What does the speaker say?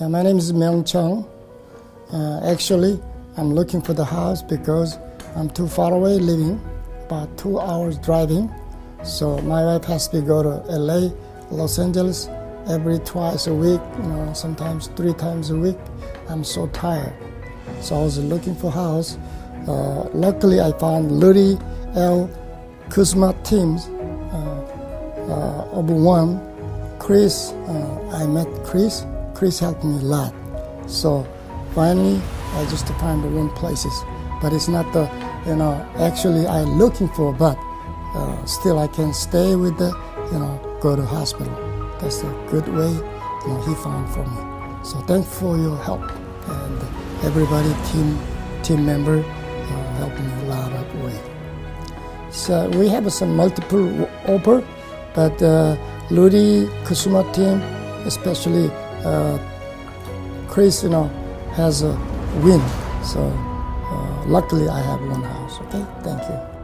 Yeah, my name is Myung Chung. Actually, I'm looking for the house because I'm too far away living, about 2 hours driving. So my wife has to go to LA, Los Angeles, every twice a week, sometimes 3 times a week. I'm so tired. So I was looking for a house. Luckily, I found Rudy Kusuma teams of one. Chris, I met Chris. Chris helped me a lot. So finally, I just found the one places. But it's not the, actually I'm looking for, but still I can stay with the, go to hospital. That's a good way, he found for me. So thanks for your help. And everybody, team member, helped me a lot of way. So we have some multiple offer, but Rudy Kusuma team, especially Chris, has a win. So luckily I have one house. Okay, thank you.